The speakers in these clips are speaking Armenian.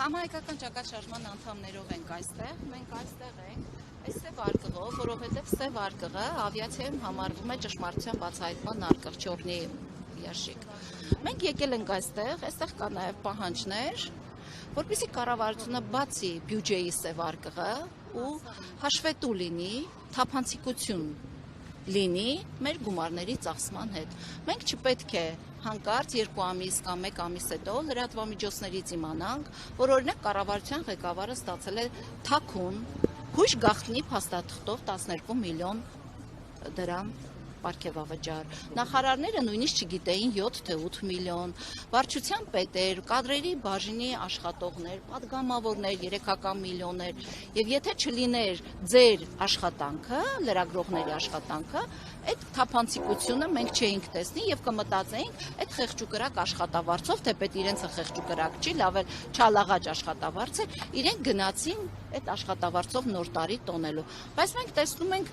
Համահայկական ճակատշարժման անդամներով ենք այստեղ, մենք այստեղ ենք այս սև արկղով, որովհետև սև արկղը ավիացիայում համարվում է ճշմարտության բացահայտման արկղ, չորնի ящик։ Մենք եկել ենք այստեղ կա նաև պահանջներ, որպեսզի կառավարությունը բացի բյուջեի սև արկղը ու հաշվետու լինի, թափանցիկություն լինի մեր գումարների ծախսման հետ։ Մենք չպետք է հանկարծ 2 ամիս կամ 1 ամիս հետո լրատվամիջոցներից իմանանք, որ օրինակ կառավարության ղեկավարը ստացել է թաքուն հույժ գաղտնի փաստաթղթով 12 միլիոն դրամ պարգևավճար։ Նախարարները նույնիսկ չգիտեին 7 թե 8 միլիոն, վարչության պետեր, կադրերի բաժինի աշխատողներ, պատգամավորներ, 300 միլիոններ, եւ եթե չլիներ ձեր աշխատանքը, լրագրողների աշխատանքը, այդ թափանցիկությունը մենք չէինք տեսնի եւ կմտածեինք այդ խեղճուկրակ աշխատավարձով, թեպետ իրենցը խեղճուկրակ չի, լավ էլ չալաղաջ աշխատավարձ է, իրենք գնացին այդ աշխատավարձով նոր տարի տոնելու։ Բայց մենք տեսնում ենք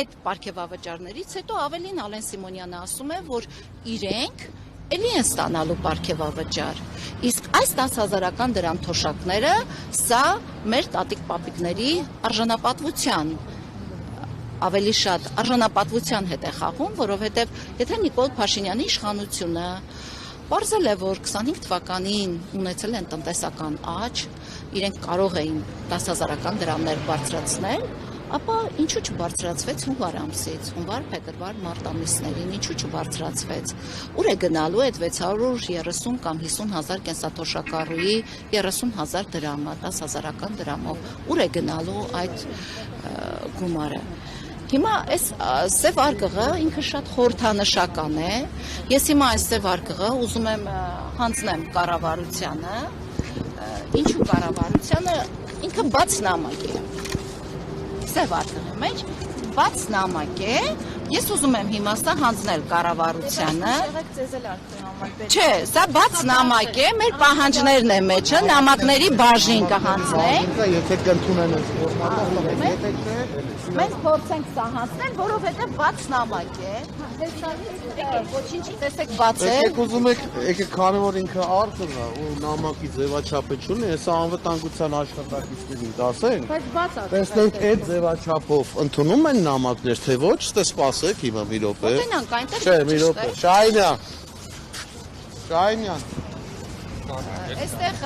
այդ պարգևավճարներից հետո ավելին Ալեն Սիմոնյանը ասում է, որ իրենք էլի են ստանալու պարգևավճար։ Իսկ այս 10,000-ական դրամ թոշակները սա մեր տատիկ-պապիկների արժանապատվության ավելի շատ արժանապատվության հետ է խաղում, որովհետև եթե Նիկոլ Փաշինյանի իշխանությունը պարզել է, որ 25 թվականին ունեցել են տնտեսական աճ, իրենք կարող էին 10,000-ական դրամներ բարձրացնել, ապա ինչու չբարձրացվեց հունվար ամսից, հունվար, փետրվար, մարտ ամիսներին, ինչու չբարձրացվեց։ Ուր է գնալու այդ 630 կամ 50 հազար կենսաթոշակառուի 30 հազար դրամը, 10,000-ական դրամով, ուր է գնալու այդ գումարը։ Հիմա այս սև արկղը ինքը շատ խորհրդանշական է։ Ես հիմա այս սև արկղը ուզում եմ հանձնեմ կառավարությանը։ Ինչու կառավարությանը ինքը բաց նամակ է։ Սև արկղի մեջ բաց նամակ է։ Ես ուզում եմ հիմա սա հանձնել կառավարությանը։ Չէ, սա բաց նամակ է, մեր պահանջներն է մեջը, նամակների բաժին կհանձնենք։ Եթե կընդունեն այս ֆորմատը, մենք փորձենք սա հանձնել, որովհետև բաց նամակ է։ Եկեք, ոչինչի տեսեք բաց է։ Եկեք ուզում եք, եկեք կարևոր ինքը արկղն է ու նամակի ձևաչափը չունի, հեսա անվտանգության աշխատակիցներին դասենք։ Բայց բաց է։ Տեսնենք այդ ձևաչափով ընդունում են նամակներ, թե ոչ, ստե սպասեք հիմա մի րոպե։ Գնանք այնտեղ։ Չէ, մի րոպե։ Շահինյան։ Այստեղ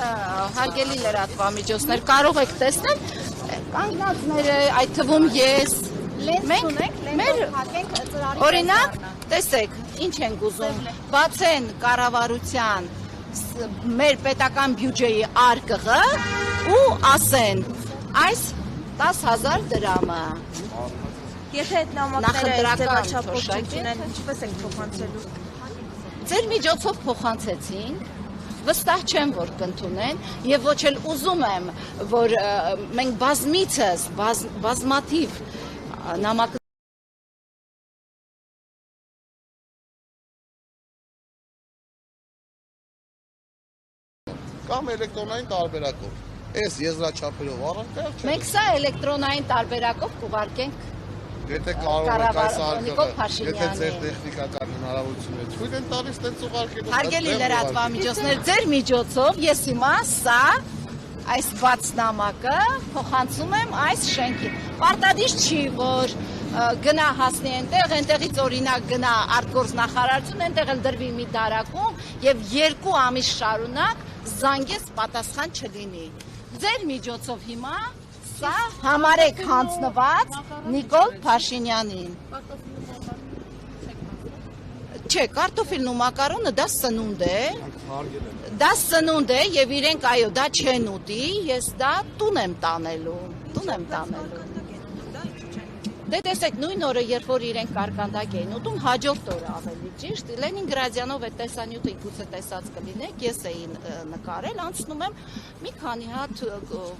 հարգելի լրատվամիջոցներ կարող եք տեսնել կանգնածները, այդ թվում ես, մենք օրինակ, տեսեք, ինչ ենք ուզում, բացեն կառավարության մեր պետական բյուջեի արկղը ու ասեն այս 10,000 դրամը։ Եթե այդ նամակները ձևաչափով չունեն, ինչպես ենք փոխանցելու։ Ձեր միջոցով փոխանցեցինք, վստահ չեմ, որ կընդունեն եւ ոչ էլ ուզում եմ, որ մենք բազմիցս բազմաթիվ նամակ Կամ էլեկտրոնային տարբերակով։ Այս եզրաչափերով առանց չէ։ Մենք սա էլեկտրոնային տարբերակով կուղարկենք Եթե կարող եք այս Նիկոլ արկղը, Փաշինյանի։ եթե ձեր տեխնիկական հնարավորությունները ցույց են տալիս, տենց ուղարկելու։ Հարգելի լրատվամիջոցներ, ձեր միջոցով ես հիմա սա այս բաց նամակը փոխանցում եմ այս շենքին։ Պարտադիր չի, որ գնա հասնի այնտեղից օրինակ գնա արտգործնախարարություն, այնտեղ էլ դրվի մի դարակում եւ 2 ամիս շարունակ զանգես պատասխան չլինի։ Ձեր միջոցով հիմա սա համարեք հանձնված Նիկոլ Փաշինյանին։ Չէ, կարտոֆիլն ու մակարոնը դա սնունդ է։ Դա սնունդ է եւ իրենք այո, դա չեն ուտի, ես դա տուն եմ տանելու։ Դե տեսեք, նույն օրը, երբ որ իրենք կարկանդակ էին ուտում, հաջորդ օրը ավելի ճիշտ, Լենինգրադյանով այդ տեսանյութը գուցե տեսած կլինեք, ես էին նկարել, անցնում եմ մի քանի հատ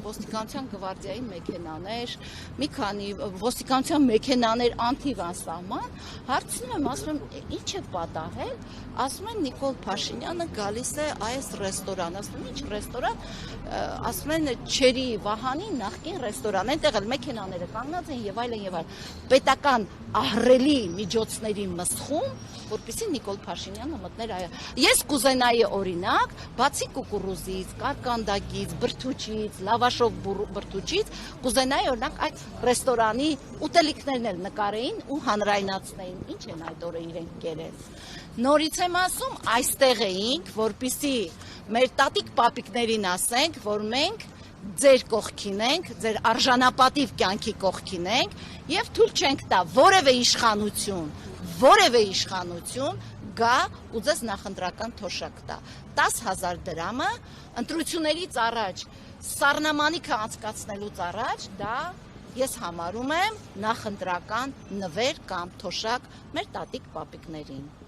ոստիկանության գվարդիայի մեքենաներ, մի քանի ոստիկանության մեքենաներ անթիվ անսահման, հարցնում եմ, ասում եմ, ինչ է պատահել, ասում են Նիկոլ Փաշինյանը գալիս է այս ռեստորան, ասում եմ, ինչ ռեստորան, ասում են Չերի Վահանի նախկին ռեստորան, այնտեղ էլ մեքենաները կանգնած են եւ այլն, պետական ահռելի միջոցների մսխում, որպեսզի Նիկոլ Փաշինյանը մտներ այ։ Ես կուզենայի օրինակ, բացի կուկուռուզից, կարկանդակից, բրդուճից, լավաշով բրդուճից, կուզենայի օրինակ այդ ռեստորանի ուտելիքներն էլ նկարեին ու հանրայնացնեին, ինչ են այդ օրը իրենք կերել։ Նորից եմ ասում, այստեղ էինք, որպեսզի մեր տատիկ պապիկներին ասենք, որ մենք ձեր կողքին ենք, ձեր արժանապատիվ կյանքի կողքին ենք եւ թույլ չենք տա որևէ իշխանություն գա ու ձեզ նախընտրական թոշակ տա։ 10,000 դրամը ընտրություններից առաջ, սառնամանիքը անցկացնելուց առաջ դա ես համարում եմ նախընտրական նվեր կամ թոշակ մեր տատիկ պապիկներին։